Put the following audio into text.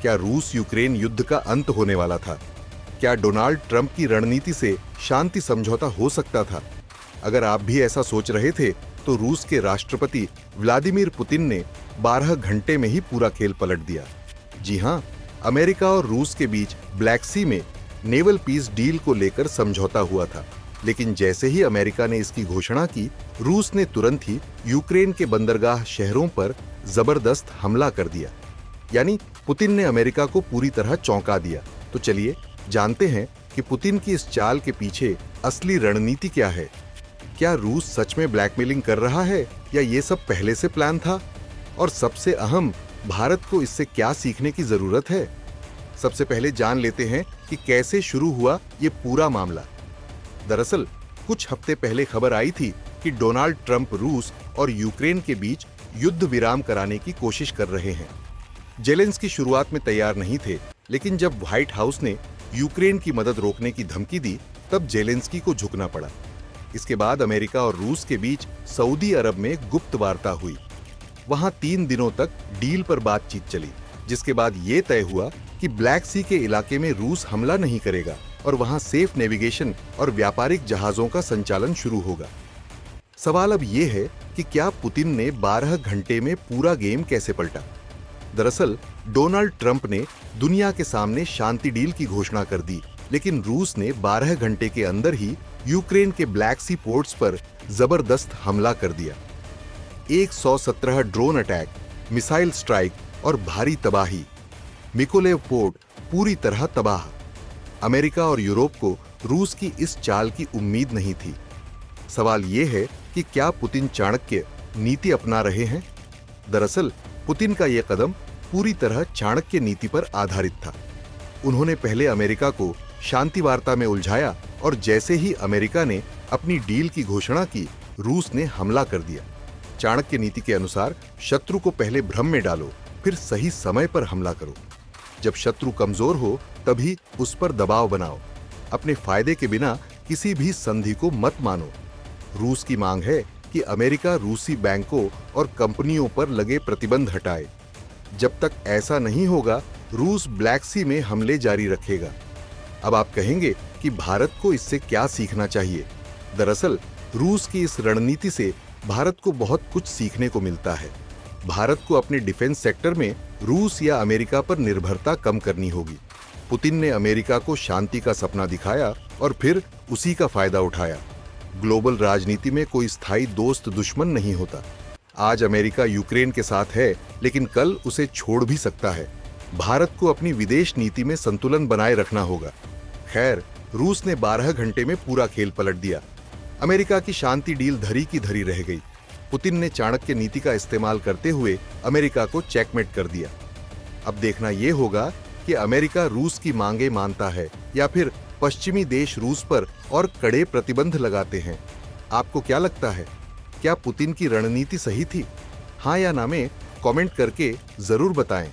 क्या रूस यूक्रेन युद्ध का अंत होने वाला था? क्या डोनाल्ड ट्रंप की रणनीति से शांति समझौता हो सकता था? अगर आप भी ऐसा सोच रहे थे तो रूस के राष्ट्रपति व्लादिमीर पुतिन ने 12 घंटे में ही पूरा खेल पलट दिया। जी हां, अमेरिका और रूस के बीच ब्लैक सी में नेवल पीस डील को लेकर समझौता हुआ था, लेकिन जैसे ही अमेरिका ने इसकी घोषणा की, रूस ने तुरंत ही यूक्रेन के बंदरगाह शहरों पर जबरदस्त हमला कर दिया। यानी पुतिन ने अमेरिका को पूरी तरह चौंका दिया। तो चलिए जानते हैं कि पुतिन की इस चाल के पीछे असली रणनीति क्या है। क्या रूस सच में ब्लैकमेलिंग कर रहा है या ये सब पहले से प्लान था? और सबसे अहम, भारत को इससे क्या सीखने की जरूरत है? सबसे पहले जान लेते हैं कि कैसे शुरू हुआ ये पूरा मामला। दरअसल कुछ हफ्ते पहले खबर आई थी कि डोनाल्ड ट्रंप रूस और यूक्रेन के बीच युद्ध विराम कराने की कोशिश कर रहे हैं। जेलेंस्की शुरुआत में तैयार नहीं थे, लेकिन जब व्हाइट हाउस ने यूक्रेन की मदद रोकने की धमकी दी, तब जेलेंस्की को झुकना पड़ा। इसके बाद अमेरिका और रूस के बीच सऊदी अरब में गुप्त वार्ता हुई। वहां 3 दिनों तक डील पर बातचीत चली, जिसके बाद ये तय हुआ कि ब्लैक सी के इलाके में रूस हमला नहीं करेगा और वहां सेफ नेविगेशन और व्यापारिक जहाजों का संचालन शुरू होगा। सवाल अब ये है कि क्या पुतिन ने 12 घंटे में पूरा गेम कैसे पलटा? दरअसल डोनाल्ड ट्रंप ने दुनिया के सामने शांति डील की घोषणा कर दी, लेकिन रूस ने 12 घंटे के अंदर ही यूक्रेन के ब्लैक सी पोर्ट्स पर जबरदस्त हमला कर दिया। 117 ड्रोन अटैक, मिसाइल स्ट्राइक और भारी तबाही। मिकोलेव पोर्ट पूरी तरह तबाह। अमेरिका और यूरोप को रूस की इस चाल की उम्मीद नहीं थी। सवाल यह है कि क्या पुतिन चाणक्य नीति अपना रहे हैं? दरअसल पुतिन का यह कदम पूरी तरह चाणक्य नीति पर आधारित था। उन्होंने पहले अमेरिका को शांति वार्ता में उलझाया और जैसे ही अमेरिका ने अपनी डील की घोषणा की, रूस ने हमला कर दिया। चाणक्य नीति के अनुसार शत्रु को पहले भ्रम में डालो, फिर सही समय पर हमला करो। जब शत्रु कमजोर हो तभी उस पर दबाव बनाओ। अपने फायदे के बिना किसी भी संधि को मत मानो। रूस की मांग है कि अमेरिका रूसी बैंकों और कंपनियों पर लगे प्रतिबंध हटाए। जब तक ऐसा नहीं होगा, रूस ब्लैक सी में हमले जारी रखेगा। अब आप कहेंगे कि भारत को इससे क्या सीखना चाहिए? दरअसल रूस की इस रणनीति से भारत को बहुत कुछ सीखने को मिलता है। भारत को अपने डिफेंस सेक्टर में रूस या अमेरिका पर निर्भरता कम करनी होगी। पुतिन ने अमेरिका को शांति का सपना दिखाया और फिर उसी का फायदा उठाया। ग्लोबल राजनीति में कोई स्थायी दोस्त दुश्मन नहीं होता। आज अमेरिका यूक्रेन के साथ है, लेकिन कल उसे छोड़ भी सकता है। भारत को अपनी विदेश नीति में संतुलन बनाए रखना होगा। खैर, रूस ने 12 घंटे में पूरा खेल पलट दिया। अमेरिका की शांति डील धरी की धरी रह गई। पुतिन ने चाणक्य नीति का इस्तेमाल करते हुए अमेरिका को चेकमेट कर दिया। अब देखना यह होगा कि अमेरिका रूस की मांगे मानता है या फिर पश्चिमी देश रूस पर और कड़े प्रतिबंध लगाते हैं। आपको क्या लगता है? क्या पुतिन की रणनीति सही थी? हाँ या ना में कमेंट करके जरूर बताएं।